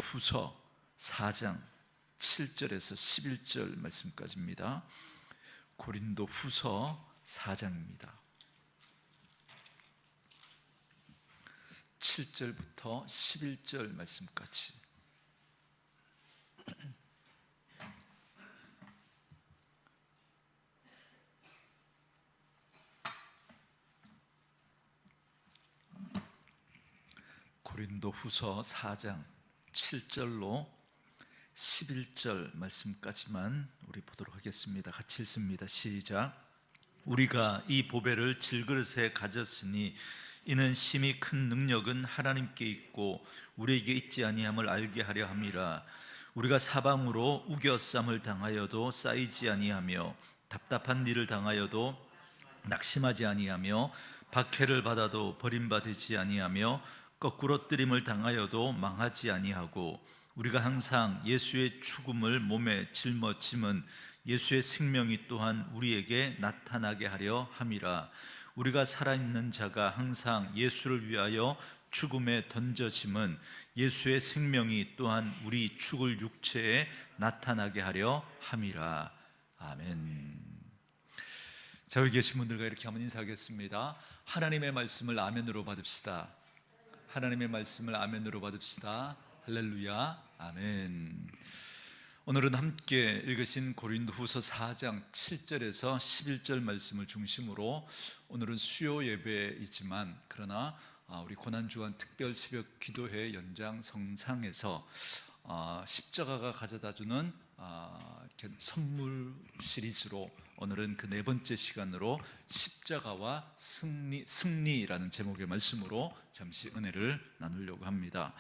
후서 4장 7절에서 11절 말씀까지입니다. 고린도 후서 4장입니다. 7절부터 11절 말씀까지. 고린도 후서 4장 7절로 11절 말씀까지만 우리 보도록 하겠습니다. 같이 읽습니다. 시작. 우리가 이 보배를 질그릇에 가졌으니 이는 심히 큰 능력은 하나님께 있고 우리에게 있지 아니함을 알게 하려 함이라. 우리가 사방으로 우겨쌈을 당하여도 쌓이지 아니하며 답답한 일을 당하여도 낙심하지 아니하며 박해를 받아도 버림받지 아니하며 거꾸로 뜨림을 당하여도 망하지 아니하고 우리가 항상 예수의 죽음을 몸에 짊어짐은 예수의 생명이 또한 우리에게 나타나게 하려 함이라. 우리가 살아있는 자가 항상 예수를 위하여 죽음에 던져짐은 예수의 생명이 또한 우리 죽을 육체에 나타나게 하려 함이라. 아멘. 자, 여기 계신 분들과 이렇게 한번 인사하겠습니다. 하나님의 말씀을 아멘으로 받읍시다. 하나님의 말씀을 아멘으로 받읍시다. 할렐루야. 아멘. 오늘은 함께 읽으신 고린도 후서 4장 7절에서 11절 말씀을 중심으로 오늘은 수요 예배이지만 그러나 우리 고난주간 특별 새벽 기도회 연장 성상에서 십자가가 가져다주는 선물 시리즈로 오늘은 그 네 번째 시간으로 십자가와 승리라는 제목의 말씀으로 잠시 은혜를 나누려고 합니다.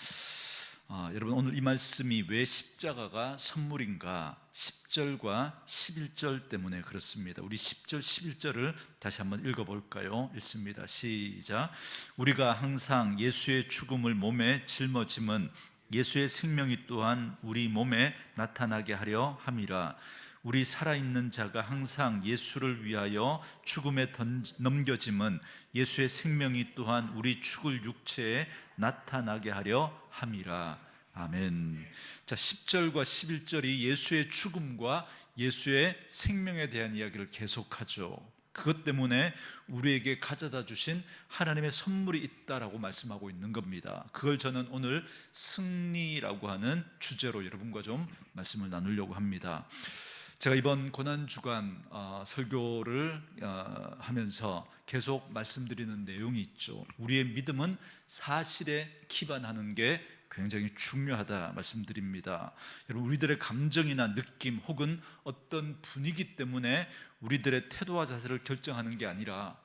여러분, 오늘 이 말씀이 왜 십자가가 선물인가? 10절과 11절 때문에 그렇습니다. 우리 10절, 11절을 다시 한번 읽어볼까요? 읽습니다. 시작. 우리가 항상 예수의 죽음을 몸에 짊어짐은 예수의 생명이 또한 우리 몸에 나타나게 하려 함이라. 우리 살아있는 자가 항상 예수를 위하여 죽음에 넘겨짐은 예수의 생명이 또한 우리 죽을 육체에 나타나게 하려 함이라. 아멘. 자, 10절과 11절이 예수의 죽음과 예수의 생명에 대한 이야기를 계속하죠. 그것 때문에 우리에게 가져다 주신 하나님의 선물이 있다라고 말씀하고 있는 겁니다. 그걸 저는 오늘 승리라고 하는 주제로 여러분과 좀 말씀을 나누려고 합니다. 제가 이번 고난주간 설교를 하면서 계속 말씀드리는 내용이 있죠. 우리의 믿음은 사실에 기반하는 게 굉장히 중요하다 말씀드립니다. 여러분, 우리들의 감정이나 느낌 혹은 어떤 분위기 때문에 우리들의 태도와 자세를 결정하는 게 아니라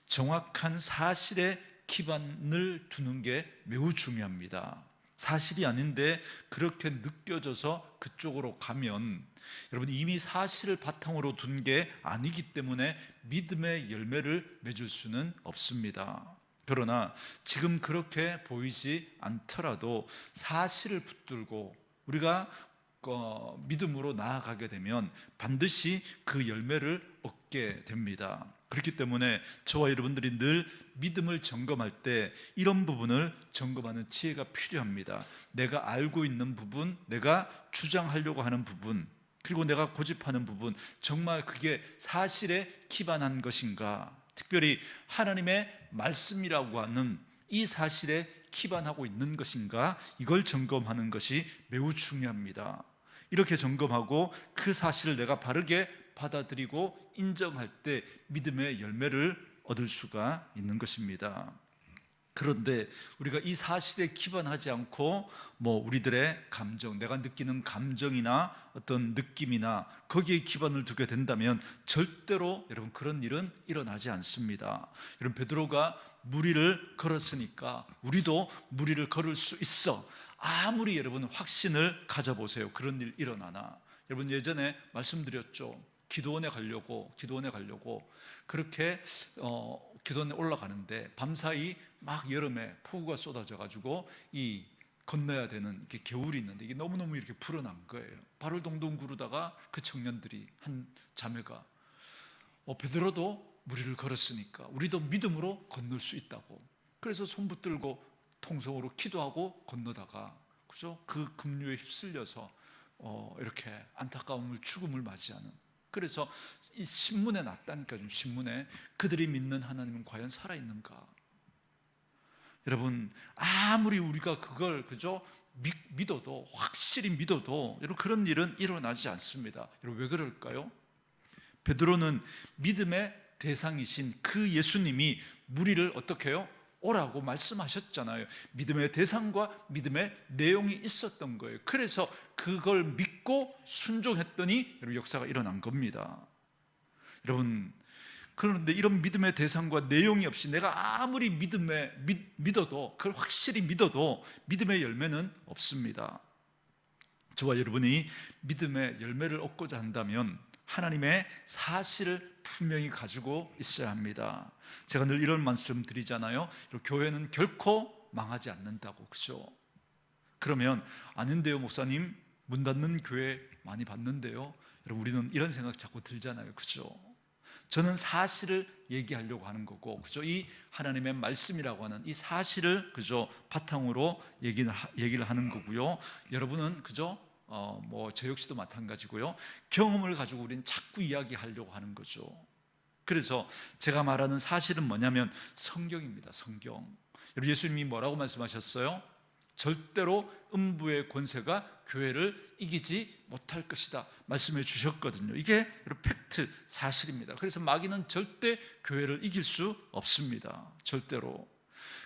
정확한 사실에 기반을 두는 게 매우 중요합니다. 사실이 아닌데 그렇게 느껴져서 그쪽으로 가면 여러분, 이미 사실을 바탕으로 둔 게 아니기 때문에 믿음의 열매를 맺을 수는 없습니다. 그러나 지금 그렇게 보이지 않더라도 사실을 붙들고 우리가 믿음으로 나아가게 되면 반드시 그 열매를 얻게 됩니다. 그렇기 때문에 저와 여러분들이 늘 믿음을 점검할 때 이런 부분을 점검하는 지혜가 필요합니다. 내가 알고 있는 부분, 내가 주장하려고 하는 부분, 그리고 내가 고집하는 부분, 정말 그게 사실에 기반한 것인가? 특별히 하나님의 말씀이라고 하는 이 사실에 기반하고 있는 것인가? 이걸 점검하는 것이 매우 중요합니다. 이렇게 점검하고 그 사실을 내가 바르게 받아들이고 인정할 때 믿음의 열매를 얻을 수가 있는 것입니다. 그런데 우리가 이 사실에 기반하지 않고 우리들의 감정, 내가 느끼는 감정이나 어떤 느낌이나 거기에 기반을 두게 된다면 절대로 여러분 그런 일은 일어나지 않습니다. 여러분, 베드로가 무리를 걸었으니까 우리도 무리를 걸을 수 있어. 아무리 여러분 확신을 가져보세요. 그런 일 일어나나? 여러분, 예전에 말씀드렸죠. 기도원에 가려고 그렇게 기도원에 올라가는데 밤사이 막 여름에 폭우가 쏟아져 가지고 이 건너야 되는 이렇게 겨울이 있는데 이게 너무너무 이렇게 불어난 거예요. 발을 동동 구르다가 그 청년들이 한 자매가 베드로도 무리를 걸었으니까 우리도 믿음으로 건널 수 있다고, 그래서 손 붙들고 통성으로 기도하고 건너다가 그죠? 그 급류에 휩쓸려서 이렇게 안타까움을 죽음을 맞이하는. 그래서 이 신문에 났다니까, 좀 신문에 그들이 믿는 하나님은 과연 살아있는가? 여러분, 아무리 우리가 그걸 그죠? 믿어도, 확실히 믿어도 여러분, 그런 일은 일어나지 않습니다. 여러분, 왜 그럴까요? 베드로는 믿음의 대상이신 그 예수님이 무리를 어떻게 해요? 오라고 말씀하셨잖아요. 믿음의 대상과 믿음의 내용이 있었던 거예요. 그래서 그걸 믿고 순종했더니 여러분, 역사가 일어난 겁니다. 여러분, 그런데 이런 믿음의 대상과 내용이 없이 내가 아무리 믿어도, 그걸 확실히 믿어도 믿음의 열매는 없습니다. 저와 여러분이 믿음의 열매를 얻고자 한다면 하나님의 사실을 분명히 가지고 있어야 합니다. 제가 늘 이런 말씀 드리잖아요. 교회는 결코 망하지 않는다고. 그죠? 그러면 아닌데요, 목사님, 문 닫는 교회 많이 봤는데요. 여러분, 우리는 이런 생각 자꾸 들잖아요. 그죠? 저는 사실을 얘기하려고 하는 거고, 그죠? 이 하나님의 말씀이라고 하는 이 사실을 그죠? 바탕으로 얘기를 하는 거고요. 여러분은 그죠? 저 역시도 마찬가지고요. 경험을 가지고 우리는 자꾸 이야기하려고 하는 거죠. 그래서 제가 말하는 사실은 뭐냐면 성경입니다. 성경. 여러분, 예수님이 뭐라고 말씀하셨어요? 절대로 음부의 권세가 교회를 이기지 못할 것이다 말씀해 주셨거든요. 이게 팩트, 사실입니다. 그래서 마귀는 절대 교회를 이길 수 없습니다. 절대로.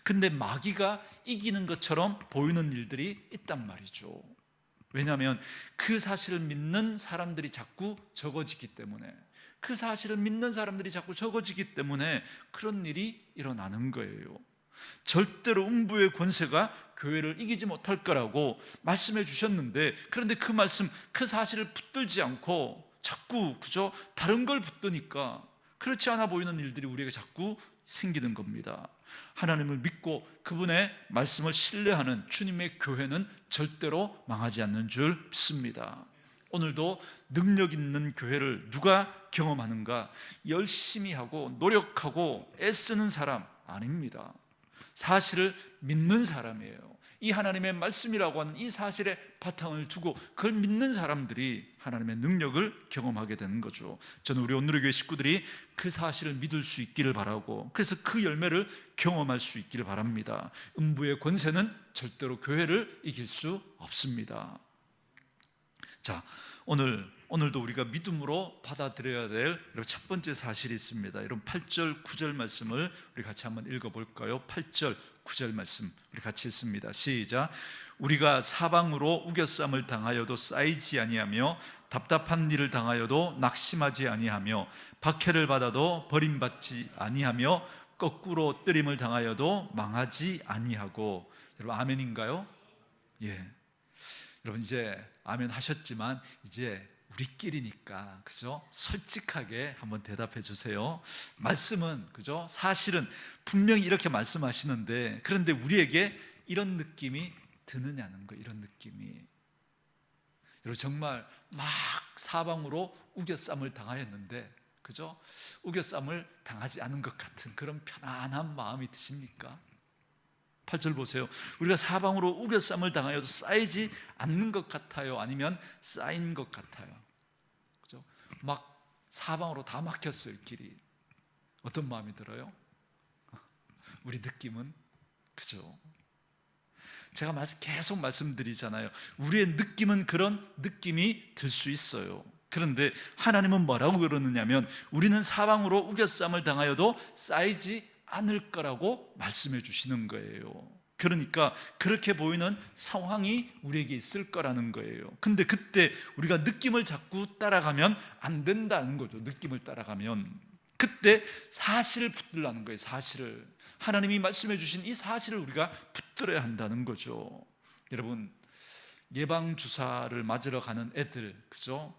근데 마귀가 이기는 것처럼 보이는 일들이 있단 말이죠. 왜냐하면 그 사실을 믿는 사람들이 자꾸 적어지기 때문에, 그 사실을 믿는 사람들이 자꾸 적어지기 때문에 그런 일이 일어나는 거예요. 절대로 음부의 권세가 교회를 이기지 못할 거라고 말씀해 주셨는데, 그런데 그 말씀, 그 사실을 붙들지 않고 자꾸 그저 다른 걸 붙드니까 그렇지 않아 보이는 일들이 우리에게 자꾸 생기는 겁니다. 하나님을 믿고 그분의 말씀을 신뢰하는 주님의 교회는 절대로 망하지 않는 줄 믿습니다. 오늘도 능력 있는 교회를 누가 경험하는가? 열심히 하고 노력하고 애쓰는 사람 아닙니다. 사실을 믿는 사람이에요. 이 하나님의 말씀이라고 하는 이 사실에 바탕을 두고 그걸 믿는 사람들이 하나님의 능력을 경험하게 되는 거죠. 저는 우리 온누리 교회 식구들이 그 사실을 믿을 수 있기를 바라고, 그래서 그 열매를 경험할 수 있기를 바랍니다. 음부의 권세는 절대로 교회를 이길 수 없습니다. 자, 오늘도 우리가 믿음으로 받아들여야 될 첫 번째 사실이 있습니다. 여러분, 8절 9절 말씀을 우리 같이 한번 읽어볼까요? 8절 9절 말씀 우리 같이 읽습니다. 시작. 우리가 사방으로 우겨쌈을 당하여도 쌓이지 아니하며 답답한 일을 당하여도 낙심하지 아니하며 박해를 받아도 버림받지 아니하며 거꾸로 뜨림을 당하여도 망하지 아니하고. 여러분, 아멘인가요? 예. 여러분, 이제 아멘 하셨지만 이제 우리끼리니까 그죠? 솔직하게 한번 대답해 주세요. 말씀은 그죠? 사실은 분명히 이렇게 말씀하시는데, 그런데 우리에게 이런 느낌이 드느냐는 거. 이런 느낌이. 여러분, 정말 막 사방으로 우겨쌈을 당하였는데 그죠? 우겨쌈을 당하지 않은 것 같은 그런 편안한 마음이 드십니까? 8절 보세요. 우리가 사방으로 우겨쌈을 당하여도 쌓이지 않는 것 같아요? 아니면 쌓인 것 같아요? 그죠? 막 사방으로 다 막혔어요, 길이. 어떤 마음이 들어요? 우리 느낌은 그죠? 제가 계속 말씀드리잖아요. 우리의 느낌은 그런 느낌이 들 수 있어요. 그런데 하나님은 뭐라고 그러느냐면 우리는 사방으로 우겨쌈을 당하여도 쌓이지 않을 거라고 말씀해 주시는 거예요. 그러니까 그렇게 보이는 상황이 우리에게 있을 거라는 거예요. 근데 그때 우리가 느낌을 자꾸 따라가면 안 된다는 거죠. 느낌을 따라가면 그때 사실을 붙들라는 거예요. 사실을, 하나님이 말씀해 주신 이 사실을 우리가 붙들어야 한다는 거죠. 여러분, 예방주사를 맞으러 가는 애들, 그죠?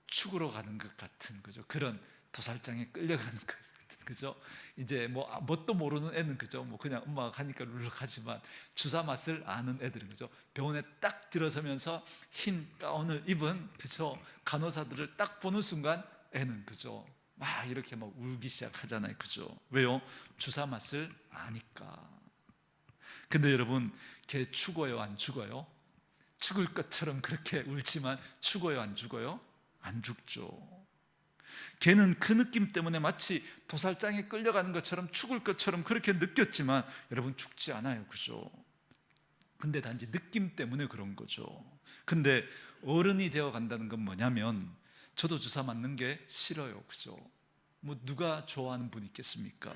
죽으러 가는 것 같은, 그죠? 그런 도살장에 끌려가는 것 같은, 그죠? 이제 뭣도 모르는 애는 그죠? 그냥 엄마가 가니까 룰럭하지만 주사 맛을 아는 애들은 그죠? 병원에 딱 들어서면서 흰 가운을 입은 그죠? 간호사들을 딱 보는 순간 애는 그죠? 막 이렇게 막 울기 시작하잖아요, 그죠? 왜요? 주사 맛을 아니까. 근데 여러분, 걔 죽어요, 안 죽어요? 죽을 것처럼 그렇게 울지만 죽어요, 안 죽어요? 안 죽죠. 걔는 그 느낌 때문에 마치 도살장에 끌려가는 것처럼 죽을 것처럼 그렇게 느꼈지만 여러분 죽지 않아요, 그죠? 근데 단지 느낌 때문에 그런 거죠. 근데 어른이 되어 간다는 건 뭐냐면, 저도 주사 맞는 게 싫어요, 그죠? 뭐 누가 좋아하는 분이 있겠습니까?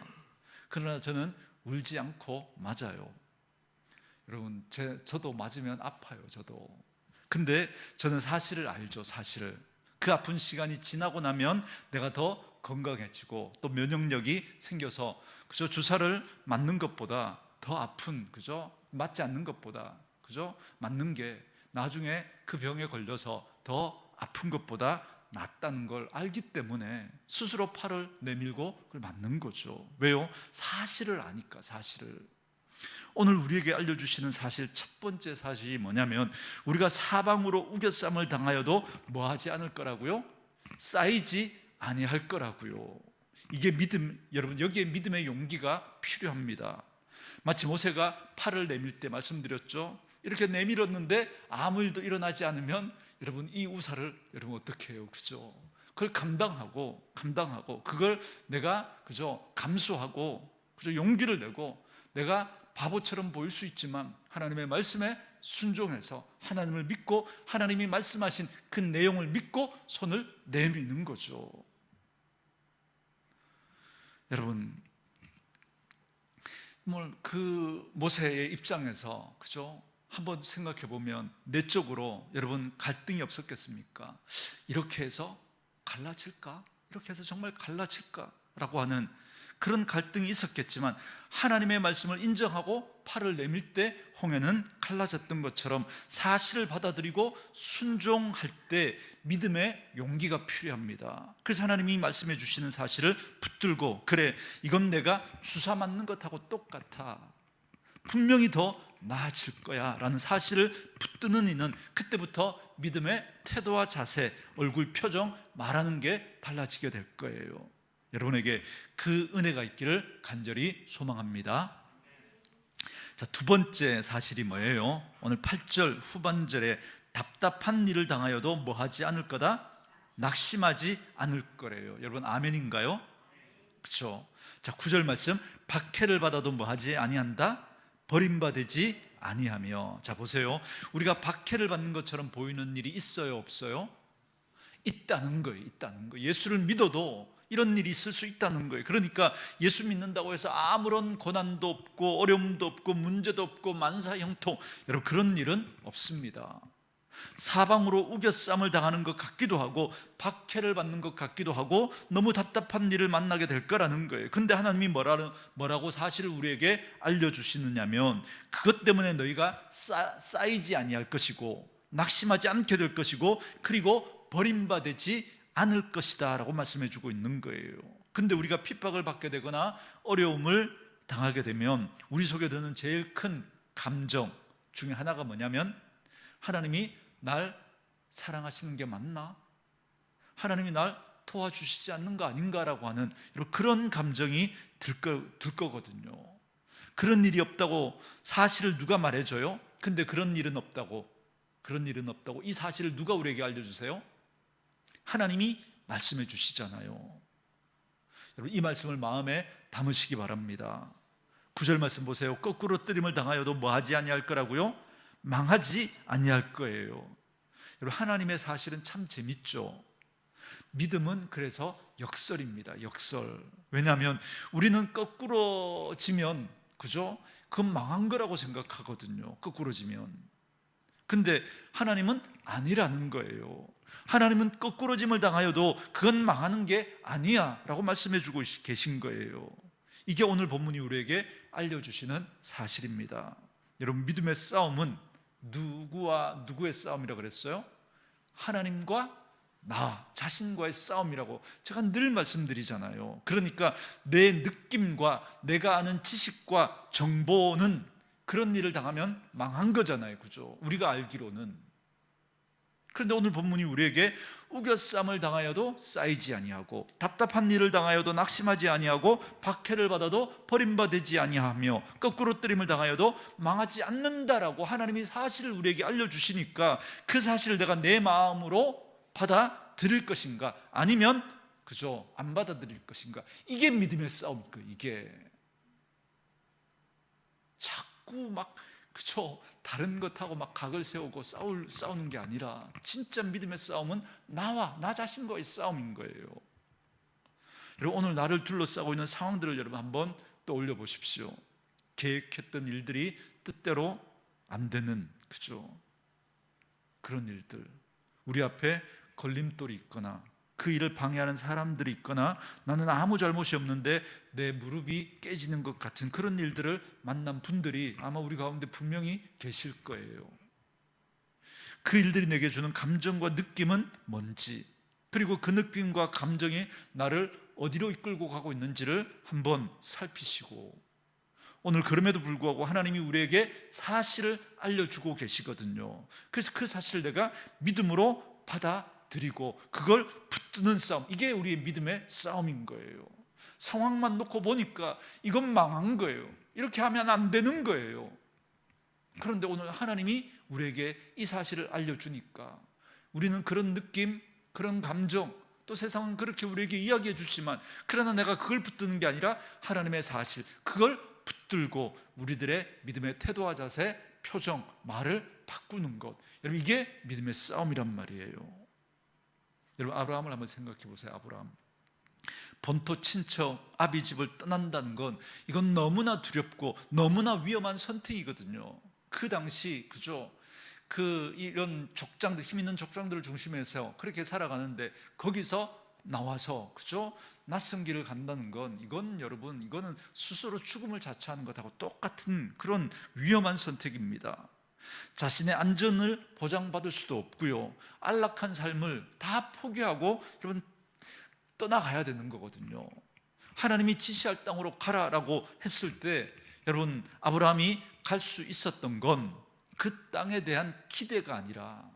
그러나 저는 울지 않고 맞아요. 여러분, 저도 맞으면 아파요, 저도. 근데 저는 사실을 알죠, 사실을. 그 아픈 시간이 지나고 나면 내가 더 건강해지고 또 면역력이 생겨서, 그죠? 주사를 맞는 것보다 더 아픈, 그죠? 맞지 않는 것보다, 그죠? 맞는 게 나중에 그 병에 걸려서 더 아픈 것보다 낫다는 걸 알기 때문에 스스로 팔을 내밀고 그걸 맞는 거죠. 왜요? 사실을 아니까, 사실을. 오늘 우리에게 알려주시는 사실, 첫 번째 사실이 뭐냐면, 우리가 사방으로 우겨쌈을 당하여도 뭐하지 않을 거라고요? 쌓이지 아니할 거라고요. 이게 믿음, 여러분, 여기에 믿음의 용기가 필요합니다. 마치 모세가 팔을 내밀 때 말씀드렸죠. 이렇게 내밀었는데 아무 일도 일어나지 않으면 여러분, 이 우사를 여러분 어떻게 해요, 그죠? 그걸 감당하고 그걸 내가, 그죠, 감수하고, 그죠, 용기를 내고, 내가 바보처럼 보일 수 있지만 하나님의 말씀에 순종해서 하나님을 믿고 하나님이 말씀하신 그 내용을 믿고 손을 내미는 거죠. 여러분, 그 모세의 입장에서, 그죠? 한번 생각해 보면 내적으로 여러분 갈등이 없었겠습니까? 이렇게 해서 갈라질까? 이렇게 해서 정말 갈라질까? 라고 하는 그런 갈등이 있었겠지만, 하나님의 말씀을 인정하고 팔을 내밀 때 홍해는 갈라졌던 것처럼 사실을 받아들이고 순종할 때 믿음의 용기가 필요합니다. 그래서 하나님이 말씀해 주시는 사실을 붙들고, 그래, 이건 내가 주사 맞는 것하고 똑같아, 분명히 더 나아질 거야 라는 사실을 붙드는 이는 그때부터 믿음의 태도와 자세, 얼굴 표정, 말하는 게 달라지게 될 거예요. 여러분에게 그 은혜가 있기를 간절히 소망합니다. 자, 두 번째 사실이 뭐예요? 오늘 8절 후반절에 답답한 일을 당하여도 뭐하지 않을 거다? 낙심하지 않을 거래요. 여러분, 아멘인가요? 그렇죠? 자, 9절 말씀, 박해를 받아도 뭐하지 아니한다? 버림받지 아니하며. 자, 보세요. 우리가 박해를 받는 것처럼 보이는 일이 있어요, 없어요? 있다는 거예요, 있다는 거예요. 예수를 믿어도 이런 일이 있을 수 있다는 거예요. 그러니까 예수 믿는다고 해서 아무런 고난도 없고 어려움도 없고 문제도 없고 만사형통, 여러분, 그런 일은 없습니다. 사방으로 우겨쌈을 당하는 것 같기도 하고 박해를 받는 것 같기도 하고 너무 답답한 일을 만나게 될 거라는 거예요. 근데 하나님이 뭐라고 사실을 우리에게 알려주시느냐면, 그것 때문에 너희가 쌓이지 아니할 것이고 낙심하지 않게 될 것이고 그리고 버림받지 않을 것이다 라고 말씀해 주고 있는 거예요. 근데 우리가 핍박을 받게 되거나 어려움을 당하게 되면 우리 속에 드는 제일 큰 감정 중에 하나가 뭐냐면, 하나님이 날 사랑하시는 게 맞나? 하나님이 날 도와주시지 않는 거 아닌가라고 하는 그런 감정이 들 거거든요. 그런 일이 없다고 사실을 누가 말해줘요? 근데 그런 일은 없다고 이 사실을 누가 우리에게 알려주세요? 하나님이 말씀해 주시잖아요. 여러분, 이 말씀을 마음에 담으시기 바랍니다. 9절 말씀 보세요. 거꾸로 뜨림을 당하여도 뭐하지 아니할 거라고요? 망하지 아니할 거예요. 여러분, 하나님의 사실은 참 재밌죠. 믿음은 그래서 역설입니다, 역설. 왜냐하면 우리는 거꾸로지면, 그죠? 그건 망한 거라고 생각하거든요, 거꾸로지면. 근데 하나님은 아니라는 거예요. 하나님은 거꾸로짐을 당하여도 그건 망하는 게 아니야 라고 말씀해 주고 계신 거예요. 이게 오늘 본문이 우리에게 알려주시는 사실입니다. 여러분, 믿음의 싸움은 누구와 누구의 싸움이라고 그랬어요? 하나님과 나 자신과의 싸움이라고 제가 늘 말씀드리잖아요. 그러니까 내 느낌과 내가 아는 지식과 정보는 그런 일을 당하면 망한 거잖아요, 그죠? 우리가 알기로는. 그런데 오늘 본문이 우리에게 우겨쌈을 당하여도 쌓이지 아니하고 답답한 일을 당하여도 낙심하지 아니하고 박해를 받아도 버림받지 아니하며 거꾸로 뜨림을 당하여도 망하지 않는다라고 하나님이 사실을 우리에게 알려주시니까 그 사실을 내가 내 마음으로 받아들일 것인가, 아니면 그저 안 받아들일 것인가. 이게 믿음의 싸움일 거예요. 이게 자꾸 막 그쵸, 다른 것하고 막 각을 세우고 싸우는 게 아니라 진짜 믿음의 싸움은 나 자신과의 싸움인 거예요. 여러분, 오늘 나를 둘러싸고 있는 상황들을 여러분 한번 떠올려 보십시오. 계획했던 일들이 뜻대로 안 되는, 그죠, 그런 일들, 우리 앞에 걸림돌이 있거나 그 일을 방해하는 사람들이 있거나 나는 아무 잘못이 없는데 내 무릎이 깨지는 것 같은 그런 일들을 만난 분들이 아마 우리 가운데 분명히 계실 거예요. 그 일들이 내게 주는 감정과 느낌은 뭔지, 그리고 그 느낌과 감정이 나를 어디로 이끌고 가고 있는지를 한번 살피시고, 오늘 그럼에도 불구하고 하나님이 우리에게 사실을 알려주고 계시거든요. 그래서 그 사실을 내가 믿음으로 받아들이고 그걸 붙드는 싸움, 이게 우리의 믿음의 싸움인 거예요. 상황만 놓고 보니까 이건 망한 거예요. 이렇게 하면 안 되는 거예요. 그런데 오늘 하나님이 우리에게 이 사실을 알려주니까 우리는 그런 느낌, 그런 감정, 또 세상은 그렇게 우리에게 이야기해 주지만 그러나 내가 그걸 붙드는 게 아니라 하나님의 사실, 그걸 붙들고 우리들의 믿음의 태도와 자세, 표정, 말을 바꾸는 것, 여러분 이게 믿음의 싸움이란 말이에요. 여러분, 아브라함을 한번 생각해 보세요. 아브라함, 본토 친척 아비 집을 떠난다는 건 이건 너무나 두렵고 너무나 위험한 선택이거든요. 그 당시 그죠, 이런 족장들, 힘 있는 족장들을 중심해서 그렇게 살아가는데 거기서 나와서 그죠, 낯선 길을 간다는 건 이건 여러분, 이거는 스스로 죽음을 자처하는 것하고 똑같은 그런 위험한 선택입니다. 자신의 안전을 보장받을 수도 없고요, 안락한 삶을 다 포기하고 여러분 떠나가야 되는 거거든요. 하나님이 지시할 땅으로 가라라고 했을 때 여러분, 아브라함이 갈 수 있었던 건 그 땅에 대한 기대가 아니라,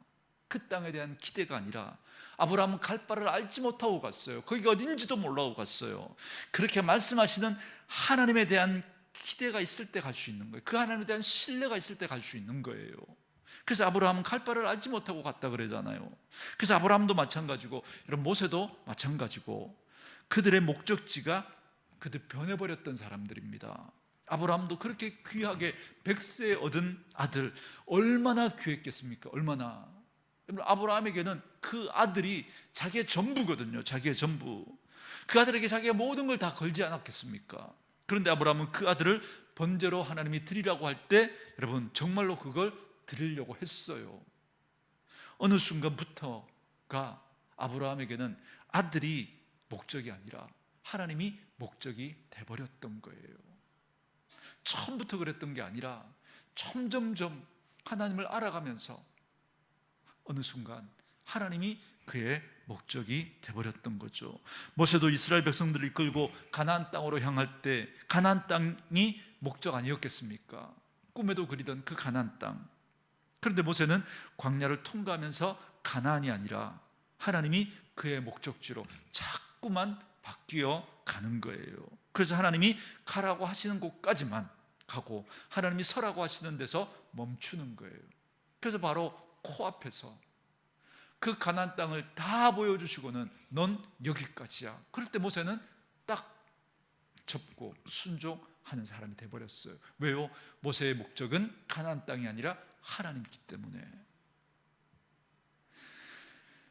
아브라함은 갈 바를 알지 못하고 갔어요. 거기가 어딘지도 몰라고 갔어요. 그렇게 말씀하시는 하나님에 대한 기대가 있을 때 갈 수 있는 거예요. 그 하나님에 대한 신뢰가 있을 때 갈 수 있는 거예요. 그래서 아브라함은 갈 바를 알지 못하고 갔다 그러잖아요. 그래서 아브라함도 마찬가지고 여러분, 모세도 마찬가지고 그들의 목적지가 그들 변해버렸던 사람들입니다. 아브라함도 그렇게 귀하게 100세에 얻은 아들, 얼마나 귀했겠습니까? 얼마나. 아브라함에게는 그 아들이 자기의 전부거든요. 자기의 전부. 그 아들에게 자기가 모든 걸 다 걸지 않았겠습니까? 그런데 아브라함은 그 아들을 번제로 하나님이 드리라고 할 때 여러분 정말로 그걸 드리려고 했어요. 어느 순간부터가 아브라함에게는 아들이 목적이 아니라 하나님이 목적이 돼버렸던 거예요. 처음부터 그랬던 게 아니라 점점점 하나님을 알아가면서 어느 순간 하나님이 그의 목적이 돼버렸던 거죠. 모세도 이스라엘 백성들을 이끌고 가나안 땅으로 향할 때 가나안 땅이 목적 아니었겠습니까? 꿈에도 그리던 그 가나안 땅. 그런데 모세는 광야를 통과하면서 가나안이 아니라 하나님이 그의 목적지로 자꾸만 바뀌어 가는 거예요. 그래서 하나님이 가라고 하시는 곳까지만 가고 하나님이 서라고 하시는 데서 멈추는 거예요. 그래서 바로 코앞에서 그 가나안 땅을 다 보여주시고는 넌 여기까지야. 그럴 때 모세는 딱 접고 순종하는 사람이 돼버렸어요. 왜요? 모세의 목적은 가나안 땅이 아니라 하나님이기 때문에.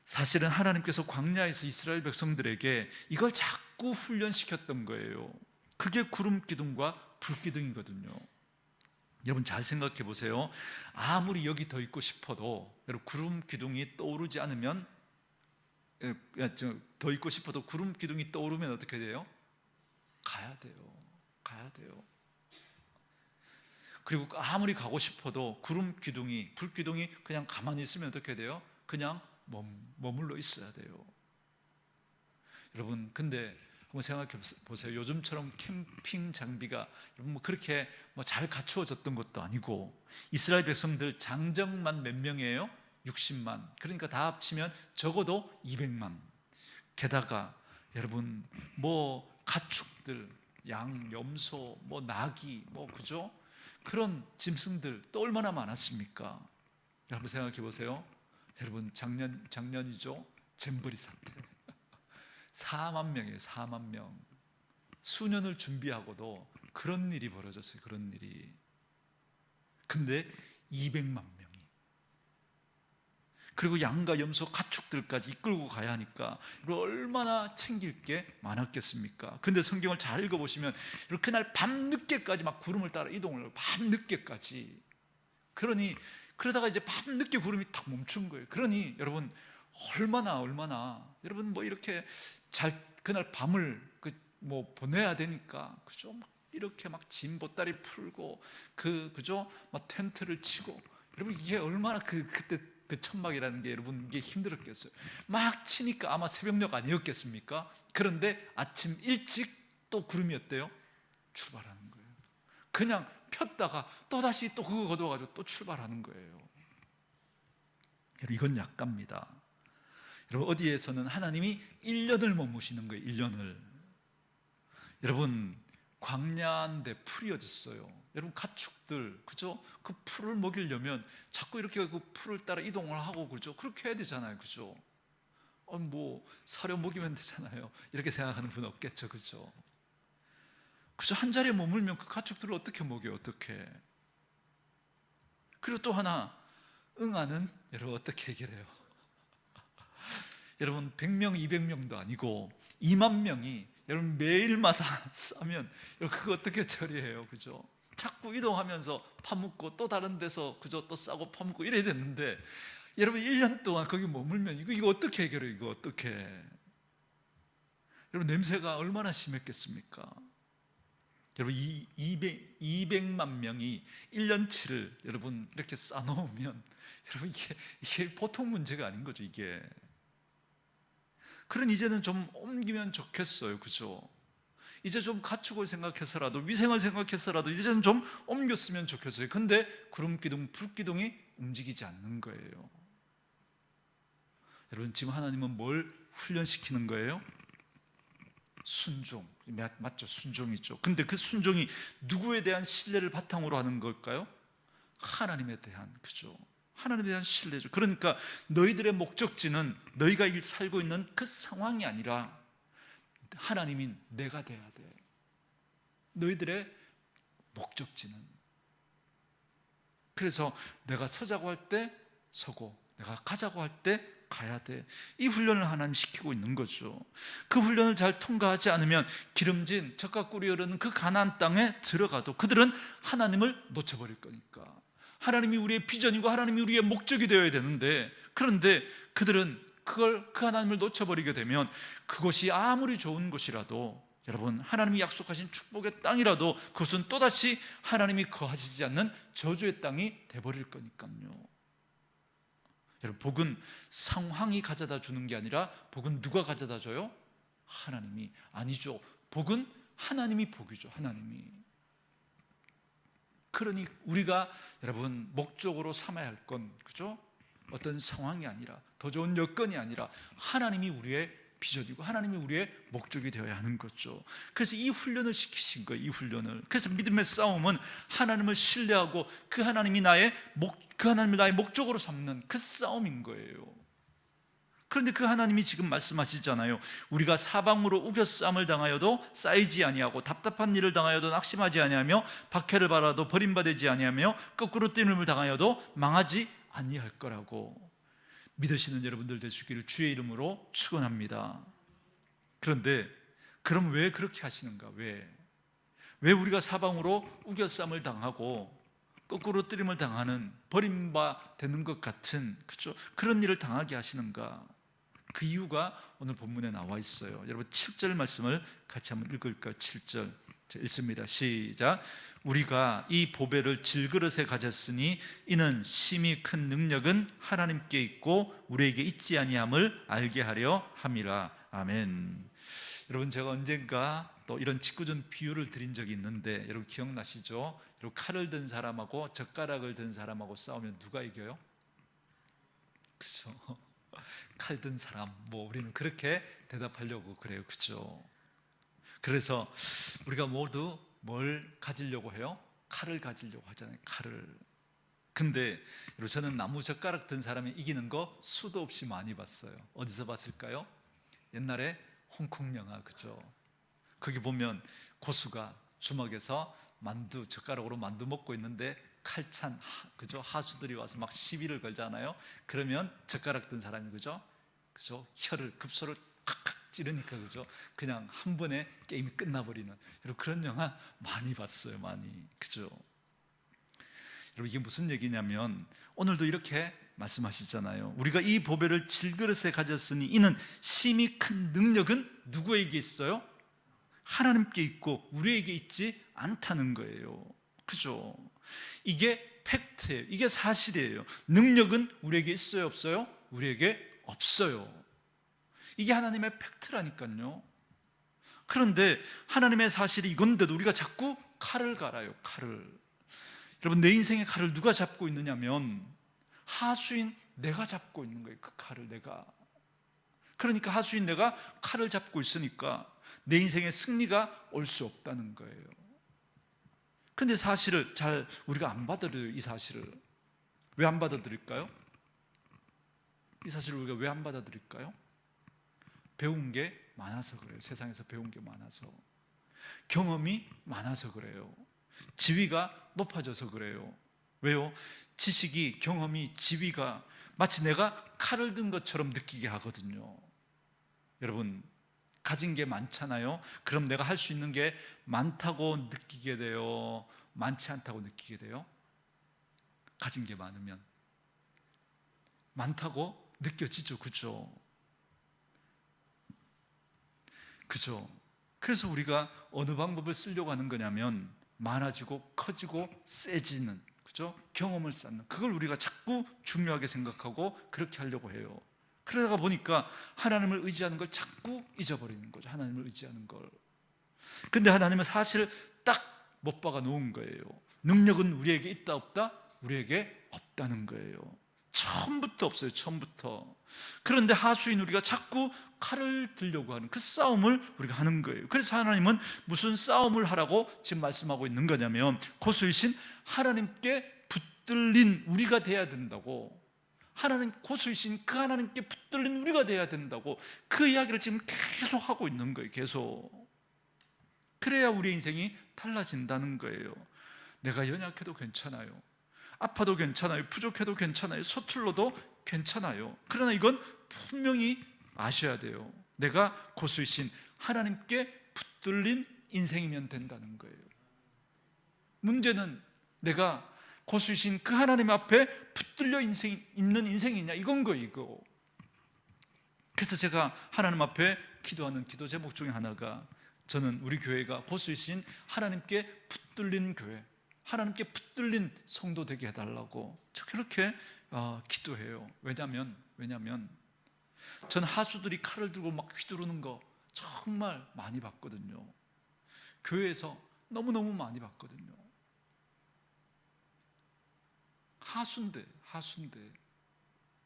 사실은 하나님께서 광야에서 이스라엘 백성들에게 이걸 자꾸 훈련시켰던 거예요. 그게 구름 기둥과 불 기둥이거든요. 여러분 잘 생각해 보세요. 아무리 여기 더 있고 싶어도 여러분 구름 기둥이 떠오르지 않으면, 더 있고 싶어도 구름 기둥이 떠오르면 어떻게 돼요? 가야 돼요. 그리고 아무리 가고 싶어도 구름 기둥이, 불 기둥이 그냥 가만히 있으면 어떻게 돼요? 그냥 머물러 있어야 돼요. 여러분 근데 한번 생각해 보세요. 요즘처럼 캠핑 장비가 여러분 그렇게 잘 갖추어졌던 것도 아니고 이스라엘 백성들 장정만 몇 명이에요? 60만, 그러니까 다 합치면 적어도 200만. 게다가 여러분 뭐 가축들, 양, 염소, 뭐 나귀, 뭐 그죠? 그런 짐승들 또 얼마나 많았습니까? 한번 생각해 보세요. 여러분 작년이죠. 잼버리 사태. 4만 명이에요. 4만 명. 수년을 준비하고도 그런 일이 벌어졌어요. 그런 일이. 근데 200만 명이, 그리고 양과 염소, 가축들까지 이끌고 가야 하니까 얼마나 챙길 게 많았겠습니까? 근데 성경을 잘 읽어보시면 그날 밤늦게까지 막 구름을 따라 이동을 하고, 밤늦게까지. 그러다가 이제 밤늦게 구름이 탁 멈춘 거예요. 그러니 여러분 얼마나 여러분 뭐 이렇게 잘 그날 밤을 뭐 보내야 되니까, 그죠? 막 이렇게 막 짐 보따리 풀고 그죠? 막 텐트를 치고, 여러분 이게 얼마나 그때 그 천막이라는 게 여러분 이게 힘들었겠어요. 막 치니까 아마 새벽녘 아니었겠습니까? 그런데 아침 일찍 또 구름이 어때요? 출발하는 거예요. 그냥 폈다가 또 다시 또 그거 거둬가지고 또 출발하는 거예요. 여러분 이건 약갑니다. 여러분 어디에서는 하나님이 1년을 머무시는 거예요. 1년을. 여러분 광야인데 풀이 어디 있어요? 여러분 가축들, 그죠? 그 풀을 먹이려면 자꾸 이렇게 그 풀을 따라 이동을 하고, 그죠? 그렇게 해야 되잖아요, 그죠? 뭐 사료 먹이면 되잖아요. 이렇게 생각하는 분 없겠죠, 그죠? 그죠? 한 자리에 머물면 그 가축들을 어떻게 먹여요? 어떻게? 그리고 또 하나, 응아는 여러분 어떻게 해결해요? 여러분 100명, 200명도 아니고 2만 명이 여러분 매일마다 싸면 여러분 그거 어떻게 처리해요? 그죠? 자꾸 이동하면서 파묻고 또 다른 데서 그죠? 또 싸고 파묻고 이래야 되는데, 여러분 1년 동안 거기 머물면 이거 어떻게 해결해요? 이거 어떻게? 여러분 냄새가 얼마나 심했겠습니까? 여러분 200만 명이 1년치를 여러분 이렇게 싸놓으면 여러분 이게 보통 문제가 아닌 거죠, 이게. 그런 이제는 좀 옮기면 좋겠어요, 그죠? 이제 좀 가축을 생각해서라도, 위생을 생각해서라도 이제는 좀 옮겼으면 좋겠어요. 근데 구름기둥, 불기둥이 움직이지 않는 거예요. 여러분 지금 하나님은 뭘 훈련시키는 거예요? 순종. 맞죠? 순종이죠. 근데 그 순종이 누구에 대한 신뢰를 바탕으로 하는 걸까요? 하나님에 대한, 그죠? 하나님에 대한 신뢰죠. 그러니까 너희들의 목적지는 너희가 살고 있는 그 상황이 아니라 하나님인 내가 돼야 돼. 너희들의 목적지는. 그래서 내가 서자고 할 때 서고, 내가 가자고 할 때 가야 돼. 이 훈련을 하나님 시키고 있는 거죠. 그 훈련을 잘 통과하지 않으면 기름진 젖과 꿀이 흐르는 그 가나안 땅에 들어가도 그들은 하나님을 놓쳐버릴 거니까. 하나님이 우리의 비전이고 하나님이 우리의 목적이 되어야 되는데, 그런데 그들은 그 하나님을 놓쳐버리게 되면 그것이 아무리 좋은 곳이라도, 여러분 하나님이 약속하신 축복의 땅이라도 그것은 또다시 하나님이 거하시지 않는 저주의 땅이 돼버릴 거니까요. 여러분 복은 상황이 가져다 주는 게 아니라, 복은 누가 가져다 줘요? 하나님이. 아니죠. 복은 하나님이 복이죠. 하나님이. 그러니 우리가 여러분 목적으로 삼아야 할 건, 그죠? 어떤 상황이 아니라, 더 좋은 여건이 아니라 하나님이 우리의 비전이고 하나님이 우리의 목적이 되어야 하는 거죠. 그래서 이 훈련을 시키신 거예요. 이 훈련을. 그래서 믿음의 싸움은 하나님을 신뢰하고 그 하나님이 나의 목적으로 삼는 그 싸움인 거예요. 그런데 그 하나님이 지금 말씀하시잖아요. 우리가 사방으로 우겨싸움을 당하여도 쌓이지 아니하고, 답답한 일을 당하여도 낙심하지 아니하며, 박해를 받아도 버림받지 아니하며, 거꾸로 뛰임을 당하여도 망하지 아니할 거라고. 믿으시는 여러분들 되시기를 주의 이름으로 축원합니다. 그런데 그럼 왜 그렇게 하시는가? 왜 우리가 사방으로 우겨싸움을 당하고 거꾸로 뜨림을 당하는, 버림받는 것 같은, 그렇죠? 그런 일을 당하게 하시는가? 그 이유가 오늘 본문에 나와 있어요. 여러분 7절 말씀을 같이 한번 읽을까요? 7절 읽습니다. 시작. 우리가 이 보배를 질그릇에 가졌으니 이는 심히 큰 능력은 하나님께 있고 우리에게 있지 아니함을 알게 하려 함이라. 아멘. 여러분 제가 언젠가 또 이런 직구전 비유를 드린 적이 있는데, 여러분 기억나시죠? 여러분 칼을 든 사람하고 젓가락을 든 사람하고 싸우면 누가 이겨요? 그죠? 칼 든 사람, 뭐 우리는 그렇게 대답하려고 그래요, 그죠? 그래서 우리가 모두 뭘 가지려고 해요? 칼을 가지려고 하잖아요, 칼을. 근데 여러분, 저는 나무 젓가락 든 사람이 이기는 거 수도 없이 많이 봤어요. 어디서 봤을까요? 옛날에 홍콩 영화, 그죠? 거기 보면 고수가 주먹에서 만두, 젓가락으로 만두 먹고 있는데 칼찬 그죠? 하수들이 와서 막 시비를 걸잖아요. 그러면 젓가락 든 사람이 그죠? 혀를 급소를 칵칵 찌르니까 그죠? 그냥 한 번에 게임이 끝나버리는, 여러분 그런 영화 많이 봤어요, 많이. 그죠? 여러분, 이게 무슨 얘기냐면 오늘도 이렇게 말씀하시잖아요. 우리가 이 보배를 질그릇에 가졌으니 이는 심히 큰 능력은 누구에게 있어요? 하나님께 있고 우리에게 있지 않다는 거예요. 그죠? 이게 팩트예요. 이게 사실이에요. 능력은 우리에게 있어요, 없어요? 우리에게 없어요. 이게 하나님의 팩트라니까요. 그런데 하나님의 사실이 이건데도 우리가 자꾸 칼을 갈아요, 칼을. 여러분, 내 인생의 칼을 누가 잡고 있느냐면 하수인 내가 잡고 있는 거예요. 그 칼을 내가. 그러니까 하수인 내가 칼을 잡고 있으니까 내 인생의 승리가 올 수 없다는 거예요. 근데 사실을 잘 우리가 안 받아들여요. 이 사실을 왜 안 받아들일까요? 이 사실을 우리가 왜 안 받아들일까요? 배운 게 많아서 그래요. 세상에서 배운 게 많아서, 경험이 많아서 그래요. 지위가 높아져서 그래요. 왜요? 지식이, 경험이, 지위가 마치 내가 칼을 든 것처럼 느끼게 하거든요. 여러분, 가진 게 많잖아요. 그럼 내가 할 수 있는 게 많다고 느끼게 돼요? 많지 않다고 느끼게 돼요? 가진 게 많으면 많다고 느껴지죠. 그죠? 그죠? 그래서 우리가 어느 방법을 쓰려고 하는 거냐면 많아지고 커지고 세지는, 그죠? 경험을 쌓는, 그걸 우리가 자꾸 중요하게 생각하고 그렇게 하려고 해요. 그러다가 보니까 하나님을 의지하는 걸 자꾸 잊어버리는 거죠. 하나님을 의지하는 걸. 근데 하나님은 사실 딱 못 박아 놓은 거예요. 능력은 우리에게 있다 없다? 우리에게 없다는 거예요. 처음부터 없어요. 처음부터. 그런데 하수인 우리가 자꾸 칼을 들려고 하는 그 싸움을 우리가 하는 거예요. 그래서 하나님은 무슨 싸움을 하라고 지금 말씀하고 있는 거냐면 고수이신 하나님께 붙들린 우리가 돼야 된다고. 하나님, 고수이신 그 하나님께 붙들린 우리가 돼야 된다고 그 이야기를 지금 계속 하고 있는 거예요. 계속. 그래야 우리 인생이 달라진다는 거예요. 내가 연약해도 괜찮아요. 아파도 괜찮아요. 부족해도 괜찮아요. 서툴러도 괜찮아요. 그러나 이건 분명히 아셔야 돼요. 내가 고수이신 하나님께 붙들린 인생이면 된다는 거예요. 문제는 내가 고수이신 그 하나님 앞에 붙들려 있는 인생이냐, 이건 거예요, 이거. 그래서 제가 하나님 앞에 기도하는 기도 제목 중에 하나가, 저는 우리 교회가 고수이신 하나님께 붙들린 교회, 하나님께 붙들린 성도 되게 해달라고 저 그렇게 기도해요. 왜냐하면 전 하수들이 칼을 들고 막 휘두르는 거 정말 많이 봤거든요. 교회에서 너무너무 많이 봤거든요. 하수인데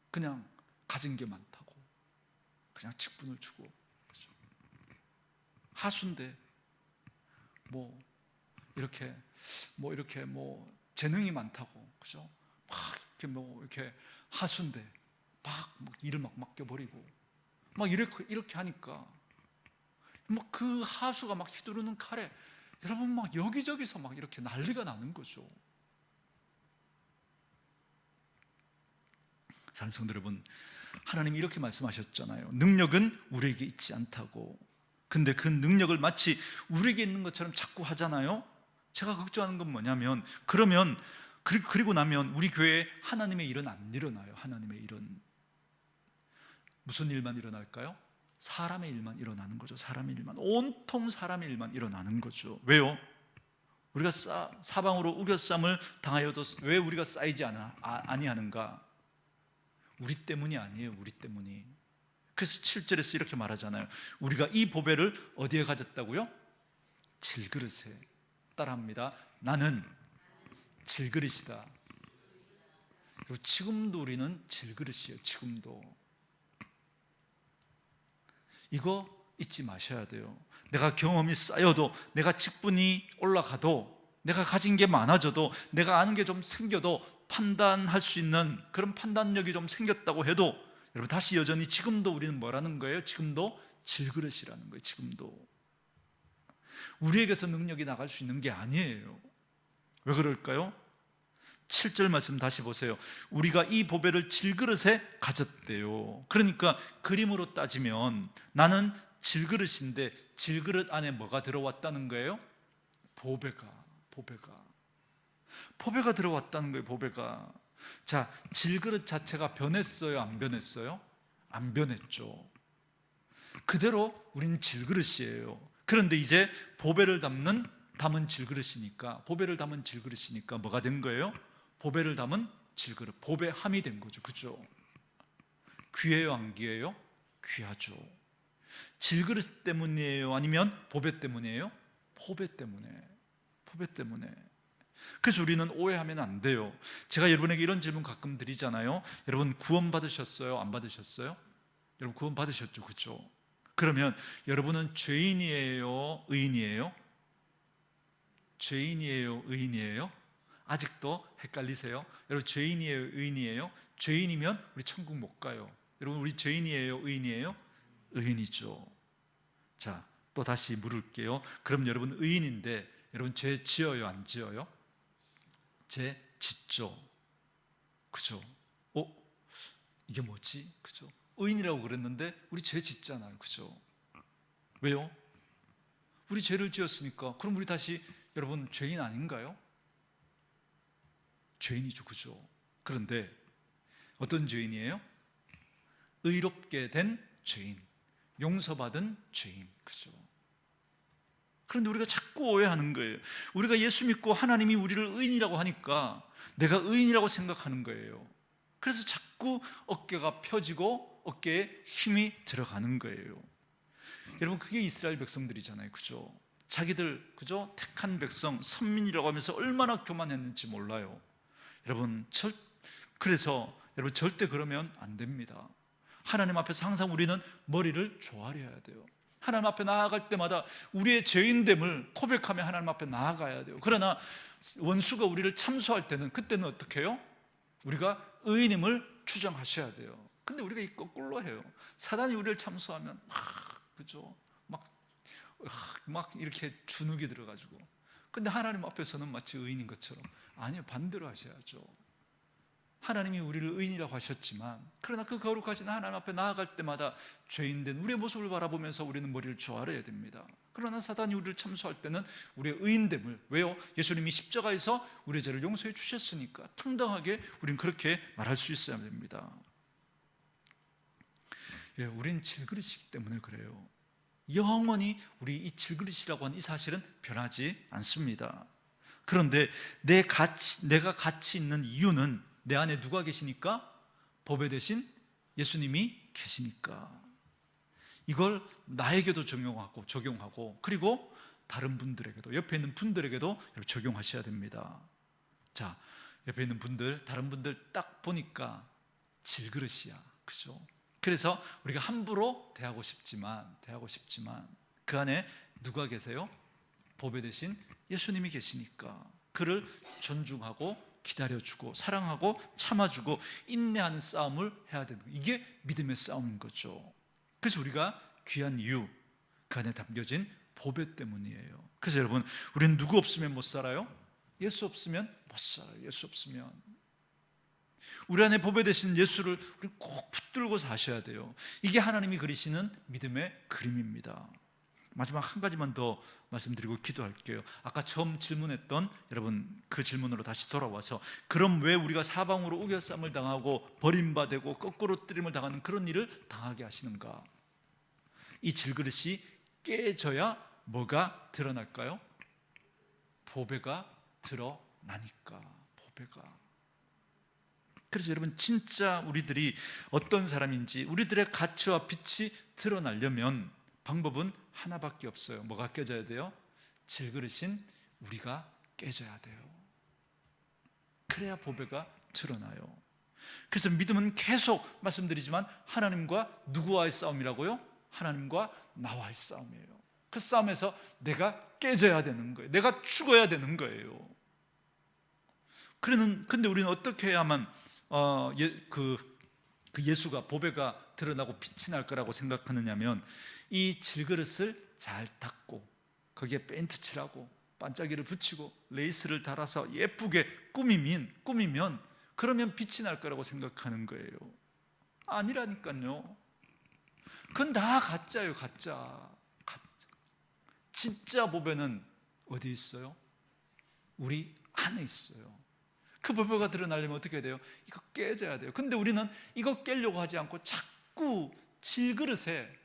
그냥 가진 게 많다고 그냥 직분을 주고, 그렇죠? 하수인데 이렇게 재능이 많다고, 그죠? 이렇게 하수인데 막 일을 막 맡겨버리고 막 이렇게 하니까 그 하수가 막 휘두르는 칼에 여러분 막 여기저기서 막 이렇게 난리가 나는 거죠. 사랑하는 성도 여러분, 하나님이 이렇게 말씀하셨잖아요. 능력은 우리에게 있지 않다고. 근데 그 능력을 마치 우리에게 있는 것처럼 자꾸 하잖아요. 제가 걱정하는 건 뭐냐면, 그리고 나면 우리 교회에 하나님의 일은 안 일어나요. 하나님의 일은 무슨 일만 일어날까요? 사람의 일만 일어나는 거죠. 사람의 일만, 온통 사람의 일만 일어나는 거죠. 왜요? 우리가 사방으로 우겨쌈을 당하여도 왜 우리가 쌓이지 아니하는가? 우리 때문이 아니에요. 우리 때문이. 그래서 7절에서 이렇게 말하잖아요. 우리가 이 보배를 어디에 가졌다고요? 질그릇에. 따라합니다. 나는 질그릇이다. 그리고 지금도 우리는 질그릇이에요. 지금도. 이거 잊지 마셔야 돼요. 내가 경험이 쌓여도, 내가 직분이 올라가도, 내가 가진 게 많아져도, 내가 아는 게 좀 생겨도, 판단할 수 있는 그런 판단력이 좀 생겼다고 해도, 여러분 다시 여전히 지금도 우리는 뭐라는 거예요? 지금도 질그릇이라는 거예요. 지금도 우리에게서 능력이 나갈 수 있는 게 아니에요. 왜 그럴까요? 7절 말씀 다시 보세요. 우리가 이 보배를 질그릇에 가졌대요. 그러니까 그림으로 따지면 나는 질그릇인데 질그릇 안에 뭐가 들어왔다는 거예요? 보배가 들어왔다는 거예요. 보배가. 자, 질그릇 자체가 변했어요? 안 변했어요? 안 변했죠. 그대로 우린 질그릇이에요. 그런데 이제 보배를 담은 질그릇이니까, 보배를 담은 질그릇이니까 뭐가 된 거예요? 보배를 담은 질그릇, 보배함이 된 거죠. 그죠? 귀해요, 안 귀해요? 귀하죠. 질그릇 때문이에요? 아니면 보배 때문이에요? 보배 때문에. 그래서 우리는 오해하면 안 돼요. 제가 여러분에게 이런 질문 가끔 드리잖아요. 여러분 구원 받으셨어요? 안 받으셨어요? 여러분 구원 받으셨죠? 그죠? 그러면 여러분은 죄인이에요? 의인이에요? 죄인이에요? 의인이에요? 아직도 헷갈리세요? 여러분 죄인이에요? 의인이에요? 죄인이면 우리 천국 못 가요. 여러분 우리 죄인이에요? 의인이에요? 의인이죠. 자, 또 다시 물을게요. 그럼 여러분 의인인데 여러분 죄 지어요? 안 지어요? 죄 짓죠. 그죠? 이게 뭐지? 그죠? 의인이라고 그랬는데 우리 죄 짓잖아요. 그죠? 왜요? 우리 죄를 지었으니까. 그럼 우리 다시 여러분 죄인 아닌가요? 죄인이죠. 그죠? 그런데 어떤 죄인이에요? 의롭게 된 죄인, 용서받은 죄인. 그죠? 그런데 우리가 자꾸 오해하는 거예요. 우리가 예수 믿고 하나님이 우리를 의인이라고 하니까 내가 의인이라고 생각하는 거예요. 그래서 자꾸 어깨가 펴지고 어깨에 힘이 들어가는 거예요. 여러분 그게 이스라엘 백성들이잖아요. 그죠? 자기들 그죠? 택한 백성, 선민이라고 하면서 얼마나 교만했는지 몰라요. 여러분 그래서 여러분 절대 그러면 안 됩니다. 하나님 앞에서 항상 우리는 머리를 조아려야 돼요. 하나님 앞에 나아갈 때마다 우리의 죄인됨을 고백하며 하나님 앞에 나아가야 돼요. 그러나 원수가 우리를 참소할 때는 그때는 어떻게 해요? 우리가 의인임을 주장하셔야 돼요. 근데 우리가 이 거꾸로 해요. 사단이 우리를 참소하면 그죠? 막 이렇게 주눅이 들어가지고. 근데 하나님 앞에서는 마치 의인인 것처럼. 아니요, 반대로 하셔야죠. 하나님이 우리를 의인이라고 하셨지만 그러나 그 거룩하신 하나님 앞에 나아갈 때마다 죄인된 우리의 모습을 바라보면서 우리는 머리를 조아려야 됩니다. 그러나 사단이 우리를 참소할 때는 우리의 의인됨을, 왜요? 예수님이 십자가에서 우리의 죄를 용서해 주셨으니까 당당하게 우리는 그렇게 말할 수 있어야 됩니다. 예, 우린 질그릇이기 때문에 그래요. 영원히 우리 이 질그릇이라고 하는 이 사실은 변하지 않습니다. 그런데 내가 가치 있는 이유는 내 안에 누가 계시니까? 보배 대신 예수님이 계시니까. 이걸 나에게도 적용하고 그리고 다른 분들에게도, 옆에 있는 분들에게도 적용하셔야 됩니다. 자, 옆에 있는 분들, 다른 분들 딱 보니까 질그릇이야. 그죠? 그래서 우리가 함부로 대하고 싶지만 그 안에 누가 계세요? 보배 대신 예수님이 계시니까 그를 존중하고 기다려주고 사랑하고 참아주고 인내하는 싸움을 해야 되는 거예요. 이게 믿음의 싸움인 거죠. 그래서 우리가 귀한 이유, 그 안에 담겨진 보배 때문이에요. 그래서 여러분, 우리는 누구 없으면 못 살아요? 예수 없으면 못 살아요. 예수 없으면. 우리 안에 보배 되신 예수를 우리 꼭 붙들고 사셔야 돼요. 이게 하나님이 그리시는 믿음의 그림입니다. 마지막 한 가지만 더 말씀드리고 기도할게요. 아까 처음 질문했던 여러분 그 질문으로 다시 돌아와서, 그럼 왜 우리가 사방으로 우겨쌈을 당하고 버림받고 거꾸로 뜨림을 당하는 그런 일을 당하게 하시는가? 이 질그릇이 깨져야 뭐가 드러날까요? 보배가 드러나니까. 보배가. 그래서 여러분 진짜 우리들이 어떤 사람인지, 우리들의 가치와 빛이 드러나려면 방법은 하나밖에 없어요. 뭐가 깨져야 돼요? 질그릇인 우리가 깨져야 돼요. 그래야 보배가 드러나요. 그래서 믿음은 계속 말씀드리지만 하나님과 누구와의 싸움이라고요? 하나님과 나와의 싸움이에요. 그 싸움에서 내가 깨져야 되는 거예요. 내가 죽어야 되는 거예요. 그런데 우리는 어떻게 해야만 그 예수가, 보배가 드러나고 빛이 날 거라고 생각하느냐면, 이 질그릇을 잘 닦고 거기에 페인트 칠하고 반짝이를 붙이고 레이스를 달아서 예쁘게 꾸미면 그러면 빛이 날 거라고 생각하는 거예요. 아니라니까요. 그건 다 가짜예요. 가짜. 진짜 보배는 어디 있어요? 우리 안에 있어요. 그 보배가 드러나려면 어떻게 돼요? 이거 깨져야 돼요. 근데 우리는 이거 깨려고 하지 않고 자꾸 질그릇에,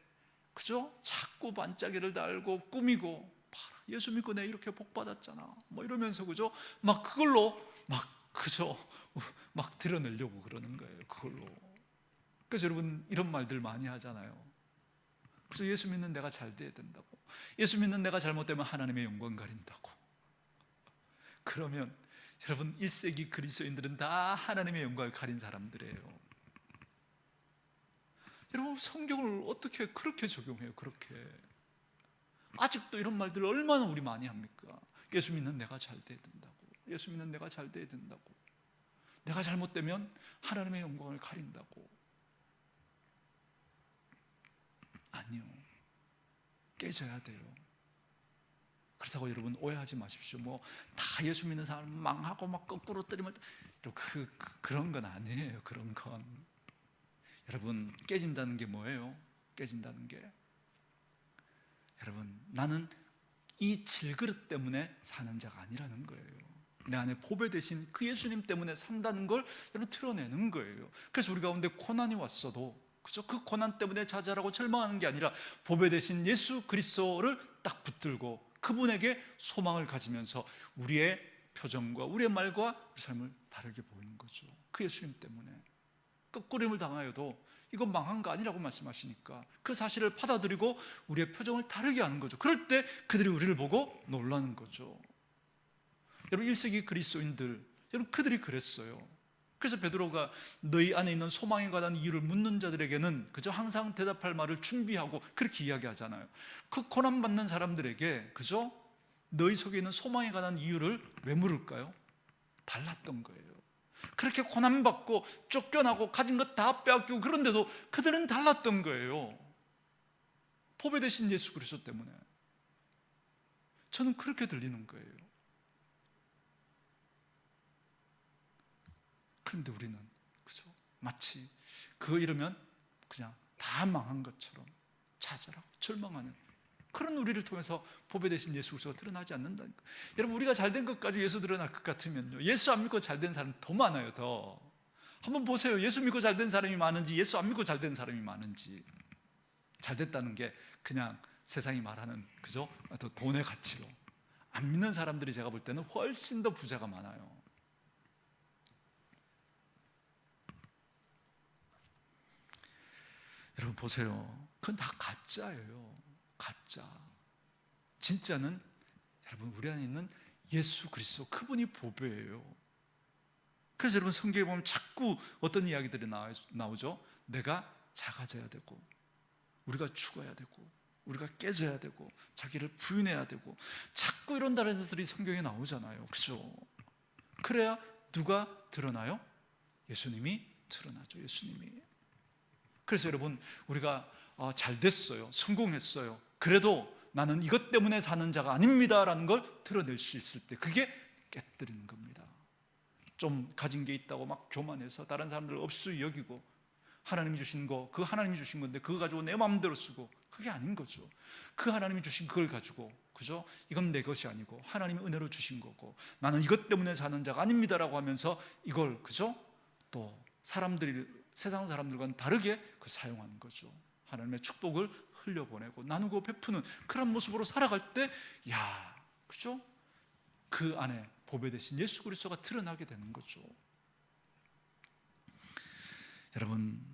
그죠? 자꾸 반짝이를 달고 꾸미고, 봐라, 예수 믿고 내가 이렇게 복 받았잖아, 뭐 이러면서, 그죠? 막 그걸로 그죠? 막 드러내려고 그러는 거예요. 그걸로. 그래서 여러분 이런 말들 많이 하잖아요. 그래서 예수 믿는 내가 잘 돼야 된다고, 예수 믿는 내가 잘못되면 하나님의 영광 가린다고. 그러면 여러분 1세기 그리스도인들은 다 하나님의 영광을 가린 사람들이에요. 여러분 성경을 어떻게 그렇게 적용해요? 그렇게 아직도 이런 말들을 얼마나 우리 많이 합니까? 예수 믿는 내가 잘 돼야 된다고, 예수 믿는 내가 잘 돼야 된다고, 내가 잘못되면 하나님의 영광을 가린다고. 아니요, 깨져야 돼요. 그렇다고 여러분 오해하지 마십시오. 다 예수 믿는 사람 망하고 막 거꾸로 때리면 그런 건 아니에요. 그런 건. 여러분 깨진다는 게 뭐예요? 깨진다는 게, 여러분 나는 이 질그릇 때문에 사는 자가 아니라는 거예요. 내 안에 보배 되신 그 예수님 때문에 산다는 걸 여러분 드러내는 거예요. 그래서 우리 가운데 고난이 왔어도, 그죠? 그 고난 때문에 좌절하고 절망하는 게 아니라 보배 되신 예수 그리스도를 딱 붙들고 그분에게 소망을 가지면서 우리의 표정과 우리의 말과 우리 삶을 다르게 보이는 거죠. 그 예수님 때문에 끄꾸림을 당하여도 이건 망한 거 아니라고 말씀하시니까 그 사실을 받아들이고 우리의 표정을 다르게 하는 거죠. 그럴 때 그들이 우리를 보고 놀라는 거죠. 여러분 1세기 그리스도인들, 여러분 그들이 그랬어요. 그래서 베드로가 너희 안에 있는 소망에 관한 이유를 묻는 자들에게는 그저 항상 대답할 말을 준비하고 그렇게 이야기하잖아요. 그 고난받는 사람들에게 그저 너희 속에 있는 소망에 관한 이유를 왜 물을까요? 달랐던 거예요. 그렇게 고난받고 쫓겨나고 가진 것 다 빼앗기고 그런데도 그들은 달랐던 거예요. 보배 되신 예수 그리스도 때문에. 저는 그렇게 들리는 거예요. 그런데 우리는 그죠? 마치 그거 이러면 그냥 다 망한 것처럼 좌절하고 절망하는 그런 우리를 통해서 보배 되신 예수 그리스도가 드러나지 않는다니까. 여러분 우리가 잘된 것 가지고 예수 드러날 것 같으면요, 예수 안 믿고 잘된 사람 더 많아요. 더 한번 보세요. 예수 믿고 잘된 사람이 많은지 예수 안 믿고 잘된 사람이 많은지. 잘됐다는 게 그냥 세상이 말하는 그죠? 또 돈의 가치로. 안 믿는 사람들이 제가 볼 때는 훨씬 더 부자가 많아요. 여러분 보세요. 그건 다 가짜예요. 가짜. 진짜는 여러분 우리 안에 있는 예수 그리스도, 그분이 보배예요. 그래서 여러분 성경에 보면 자꾸 어떤 이야기들이 나오죠. 내가 작아져야 되고, 우리가 죽어야 되고, 우리가 깨져야 되고, 자기를 부인해야 되고, 자꾸 이런 단어들이 성경에 나오잖아요. 그렇죠? 그래야 누가 드러나요? 예수님이 드러나죠. 예수님이. 그래서 여러분 우리가 잘 됐어요, 성공했어요, 그래도 나는 이것 때문에 사는 자가 아닙니다라는 걸 드러낼 수 있을 때 그게 깨뜨리는 겁니다. 좀 가진 게 있다고 막 교만해서 다른 사람들을 없이 여기고 하나님이 주신 거, 그 하나님이 주신 건데 그거 가지고 내 마음대로 쓰고, 그게 아닌 거죠. 그 하나님이 주신 그걸 가지고 그죠? 이건 내 것이 아니고 하나님이 은혜로 주신 거고 나는 이것 때문에 사는 자가 아닙니다라고 하면서 이걸 그죠? 또 세상 사람들과는 다르게 그 사용하는 거죠. 하나님의 축복을 흘려보내고 나누고 베푸는 그런 모습으로 살아갈 때, 그죠? 그 안에 보배 되신 예수 그리스도가 드러나게 되는 거죠. 여러분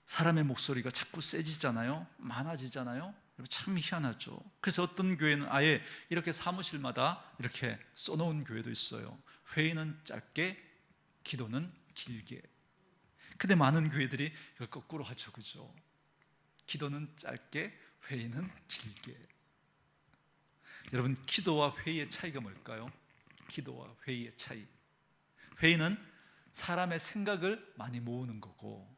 사람의 목소리가 자꾸 세지잖아요. 많아지잖아요. 여러분 참 희한하죠. 그래서 어떤 교회는 아예 이렇게 사무실마다 이렇게 써놓은 교회도 있어요. 회의는 짧게, 기도는 길게. 근데 많은 교회들이 이걸 거꾸로 하죠, 그죠? 기도는 짧게, 회의는 길게. 여러분, 기도와 회의의 차이가 뭘까요? 기도와 회의의 차이. 회의는 사람의 생각을 많이 모으는 거고,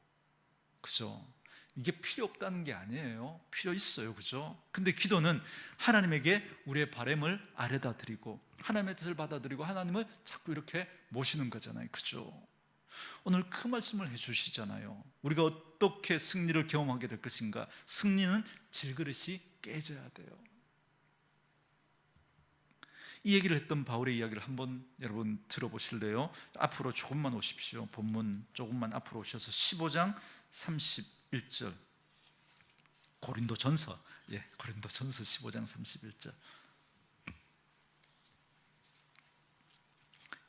그죠? 이게 필요 없다는 게 아니에요. 필요 있어요, 그죠? 근데 기도는 하나님에게 우리의 바람을 아뢰다 드리고, 하나님의 뜻을 받아들이고 하나님을 자꾸 이렇게 모시는 거잖아요, 그죠? 오늘 그 말씀을 해주시잖아요. 우리가 어떻게 승리를 경험하게 될 것인가? 승리는 질그릇이 깨져야 돼요. 이 얘기를 했던 바울의 이야기를 한번 여러분 들어보실래요? 앞으로 조금만 오십시오. 본문 조금만 앞으로 오셔서 15장 31절. 고린도전서 15장 31절.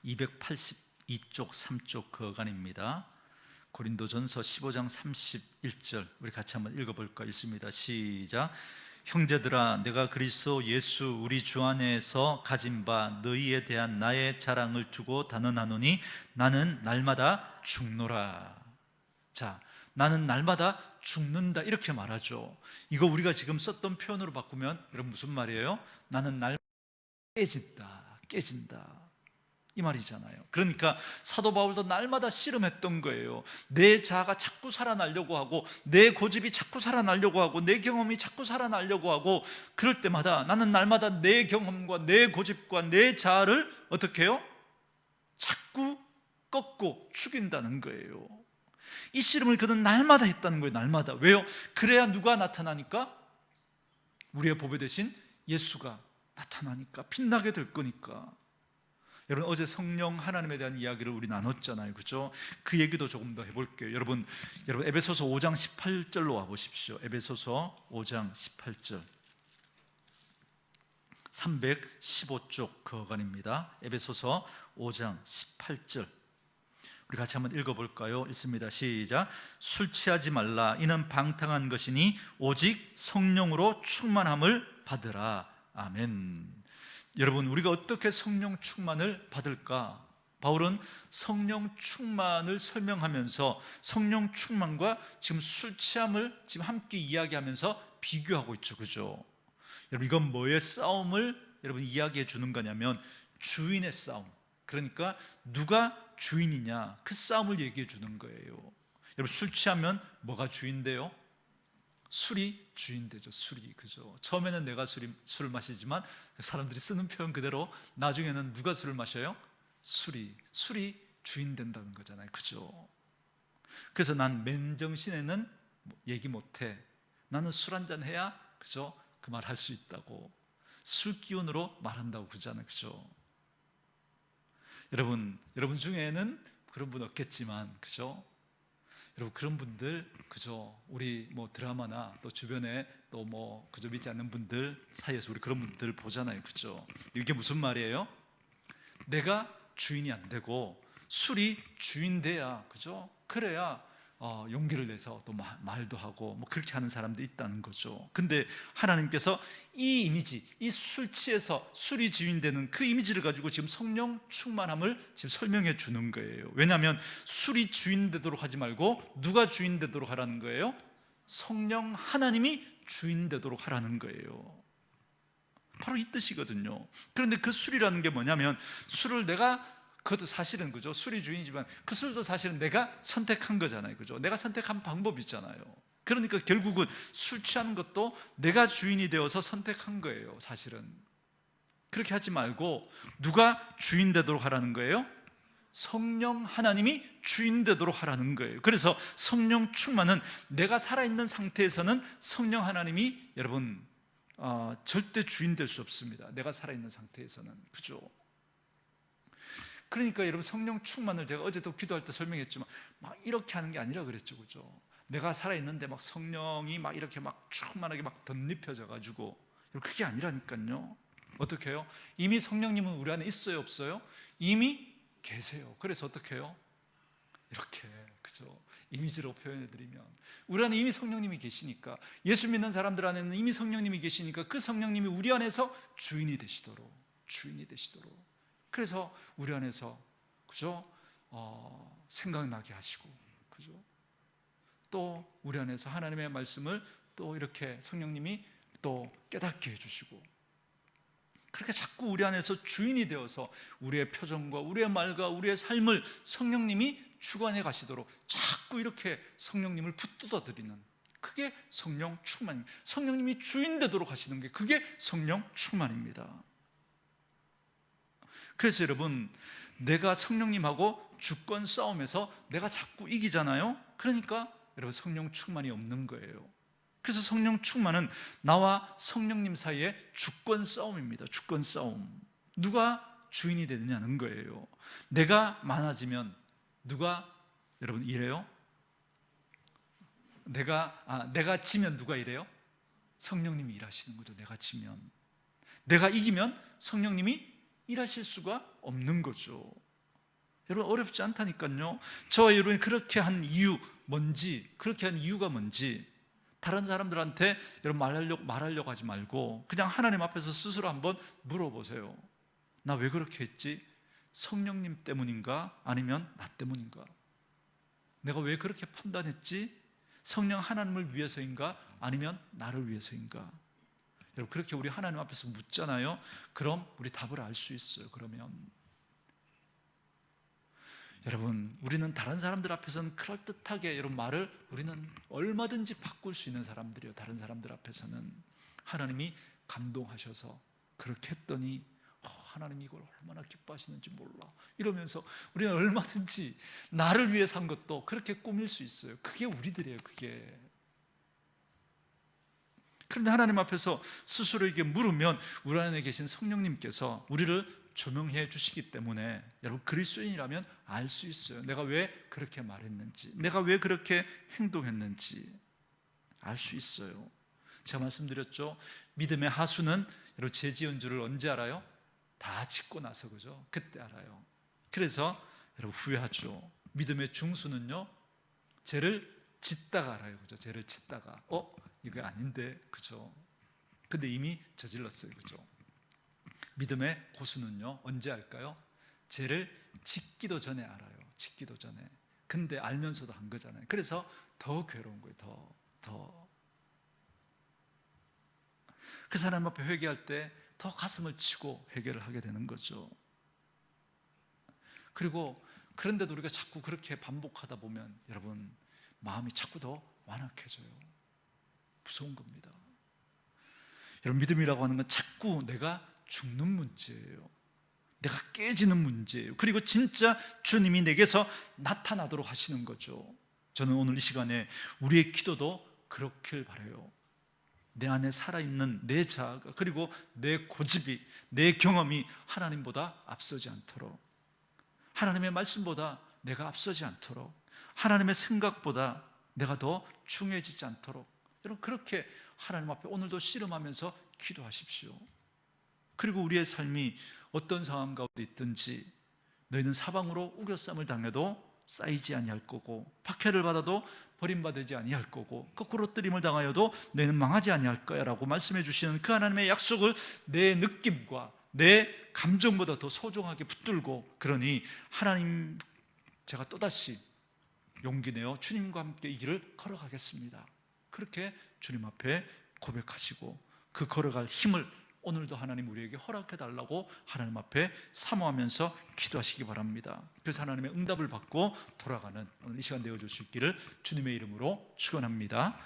282쪽 3쪽 거간입니다. 고린도전서 15장 31절 우리 같이 한번 읽어볼까? 있습니다. 시작. 형제들아, 내가 그리스도 예수 우리 주 안에서 가진 바 너희에 대한 나의 자랑을 두고 단언하노니 나는 날마다 죽노라. 자, 나는 날마다 죽는다 이렇게 말하죠. 이거 우리가 지금 썼던 표현으로 바꾸면 여러분 무슨 말이에요? 나는 날마다 깨진다 이 말이잖아요. 그러니까 사도 바울도 날마다 씨름했던 거예요. 내 자아가 자꾸 살아나려고 하고, 내 고집이 자꾸 살아나려고 하고, 내 경험이 자꾸 살아나려고 하고, 그럴 때마다 나는 날마다 내 경험과 내 고집과 내 자아를 어떻게 해요? 자꾸 꺾고 죽인다는 거예요. 이 씨름을 그는 날마다 했다는 거예요. 날마다. 왜요? 그래야 누가 나타나니까? 우리의 보배 대신 예수가 나타나니까, 빛나게 될 거니까. 여러분, 어제 성령 하나님에 대한 이야기를 우리 나눴잖아요, 그죠? 그 얘기도 조금 더 해볼게요. 여러분 에베소서 5장 18절로 와보십시오. 에베소서 5장 18절 315쪽 거간입니다. 에베소서 5장 18절 우리 같이 한번 읽어볼까요? 있습니다. 시작. 술 취하지 말라. 이는 방탕한 것이니 오직 성령으로 충만함을 받으라. 아멘. 여러분, 우리가 어떻게 성령 충만을 받을까? 바울은 성령 충만을 설명하면서 성령 충만과 지금 술 취함을 지금 함께 이야기하면서 비교하고 있죠, 그죠? 여러분, 이건 뭐의 싸움을 여러분 이야기해 주는 거냐면 주인의 싸움. 그러니까 누가 주인이냐 그 싸움을 얘기해 주는 거예요. 여러분, 술 취하면 뭐가 주인돼요? 술이 주인되죠. 술이, 그죠? 처음에는 내가 술을 마시지만 사람들이 쓰는 표현 그대로 나중에는 누가 술을 마셔요? 술이 주인 된다는 거잖아요, 그죠? 그래서 난 맨정신에는 얘기 못해. 나는 술 한잔 해야, 그죠? 그 말 할 수 있다고. 술 기운으로 말한다고 그러잖아요, 그죠? 여러분 중에는 그런 분 없겠지만, 그죠? 여러분, 그런 분들, 그죠? 우리 뭐 드라마나 또 주변에 또 뭐 그저 믿지 않는 분들 사이에서 우리 그런 분들 보잖아요, 그죠? 이게 무슨 말이에요? 내가 주인이 안 되고 술이 주인 돼야, 그죠? 그래야 용기를 내서 또 말도 하고 뭐 그렇게 하는 사람도 있다는 거죠. 근데 하나님께서 이 이미지, 이 술 취해서 술이 주인되는 그 이미지를 가지고 지금 성령 충만함을 지금 설명해 주는 거예요. 왜냐하면 술이 주인되도록 하지 말고 누가 주인되도록 하라는 거예요? 성령 하나님이 주인되도록 하라는 거예요. 바로 이 뜻이거든요. 그런데 그 술이라는 게 뭐냐면, 술을 내가, 그것도 사실은, 그죠? 술이 주인이지만 그 술도 사실은 내가 선택한 거잖아요, 그죠? 내가 선택한 방법이 있잖아요. 그러니까 결국은 술 취하는 것도 내가 주인이 되어서 선택한 거예요, 사실은. 그렇게 하지 말고 누가 주인 되도록 하라는 거예요? 성령 하나님이 주인 되도록 하라는 거예요. 그래서 성령 충만은 내가 살아있는 상태에서는 성령 하나님이 여러분 절대 주인 될 수 없습니다. 내가 살아있는 상태에서는, 그죠? 그러니까 여러분, 성령 충만을 제가 어제도 기도할 때 설명했지만 막 이렇게 하는 게 아니라 그랬죠, 그죠? 내가 살아있는데 막 성령이 막 이렇게 막 충만하게 막 덧입혀져 가지고, 그게 아니라니까요. 어떻게 해요? 이미 성령님은 우리 안에 있어요, 없어요? 이미 계세요. 그래서 어떻게 해요? 이렇게, 그죠? 이미지로 표현해드리면 우리 안에 이미 성령님이 계시니까, 예수 믿는 사람들 안에는 이미 성령님이 계시니까 그 성령님이 우리 안에서 주인이 되시도록, 그래서 우리 안에서, 그죠? 생각나게 하시고, 그죠? 또 우리 안에서 하나님의 말씀을 또 이렇게 성령님이 또 깨닫게 해주시고, 그렇게 자꾸 우리 안에서 주인이 되어서 우리의 표정과 우리의 말과 우리의 삶을 성령님이 주관해 가시도록 자꾸 이렇게 성령님을 붙들어 드리는, 그게 성령 충만입니다. 성령님이 주인 되도록 하시는 게 그게 성령 충만입니다. 그래서 여러분, 내가 성령님하고 주권 싸움에서 내가 자꾸 이기잖아요. 그러니까 여러분, 성령 충만이 없는 거예요. 그래서 성령 충만은 나와 성령님 사이의 주권 싸움입니다. 주권 싸움. 누가 주인이 되느냐는 거예요. 내가 많아지면 누가, 여러분, 이래요? 내가 지면 누가 이래요? 성령님이 일하시는 거죠. 내가 지면. 내가 이기면 성령님이 일하실 수가 없는 거죠. 여러분, 어렵지 않다니까요. 저와 여러분이 그렇게 한 이유 뭔지, 그렇게 한 이유가 뭔지 다른 사람들한테 여러분 말하려고 하지 말고 그냥 하나님 앞에서 스스로 한번 물어보세요. 나 왜 그렇게 했지? 성령님 때문인가? 아니면 나 때문인가? 내가 왜 그렇게 판단했지? 성령 하나님을 위해서인가? 아니면 나를 위해서인가? 여러분, 그렇게 우리 하나님 앞에서 묻잖아요. 그럼 우리 답을 알 수 있어요. 그러면 여러분, 우리는 다른 사람들 앞에서는 그럴듯하게 여러분 말을 우리는 얼마든지 바꿀 수 있는 사람들이에요. 다른 사람들 앞에서는 하나님이 감동하셔서 그렇게 했더니 하나님 이걸 얼마나 기뻐하시는지 몰라 이러면서 우리는 얼마든지 나를 위해서 한 것도 그렇게 꾸밀 수 있어요. 그게 우리들이에요. 그게. 그런데 하나님 앞에서 스스로에게 물으면 우리 안에 계신 성령님께서 우리를 조명해 주시기 때문에 여러분, 그리스도인이라면 알 수 있어요. 내가 왜 그렇게 말했는지, 내가 왜 그렇게 행동했는지 알 수 있어요. 제가 말씀드렸죠. 믿음의 하수는 여러분, 죄 지은 줄을 언제 알아요? 다 짓고 나서, 그죠? 그때 알아요. 그래서 여러분, 후회하죠. 믿음의 중수는요, 죄를 짓다가 알아요. 그죠? 죄를 짓다가 이거 아닌데, 그죠? 근데 이미 저질렀어요. 그죠? 믿음의 고수는요, 언제 알까요? 죄를 짓기도 전에 알아요. 짓기도 전에. 근데 알면서도 한 거잖아요. 그래서 더 괴로운 거예요. 더. 그래서 하나님 앞에 회개할 때 더 가슴을 치고 회개를 하게 되는 거죠. 그리고 그런데도 우리가 자꾸 그렇게 반복하다 보면 여러분, 마음이 자꾸 더 완악해져요. 무서운 겁니다. 여러분, 믿음이라고 하는 건 자꾸 내가 죽는 문제예요. 내가 깨지는 문제예요. 그리고 진짜 주님이 내게서 나타나도록 하시는 거죠. 저는 오늘 이 시간에 우리의 기도도 그렇길 바라요. 내 안에 살아있는 내 자아가, 그리고 내 고집이, 내 경험이 하나님보다 앞서지 않도록, 하나님의 말씀보다 내가 앞서지 않도록, 하나님의 생각보다 내가 더 중요해지지 않도록, 여러분, 그렇게 하나님 앞에 오늘도 씨름하면서 기도하십시오. 그리고 우리의 삶이 어떤 상황 가운데 있든지 너희는 사방으로 우겨쌈을 당해도 쌓이지 아니할 거고, 박해를 받아도 버림받지 아니할 거고, 거꾸로 뜨림을 당하여도 너희는 망하지 아니할 거야 라고 말씀해 주시는 그 하나님의 약속을 내 느낌과 내 감정보다 더 소중하게 붙들고, 그러니 하나님, 제가 또다시 용기 내어 주님과 함께 이 길을 걸어가겠습니다. 그렇게 주님 앞에 고백하시고 그 걸어갈 힘을 오늘도 하나님 우리에게 허락해 달라고 하나님 앞에 사모하면서 기도하시기 바랍니다. 그래서 하나님의 응답을 받고 돌아가는 오늘 이 시간 되어줄 수 있기를 주님의 이름으로 축원합니다.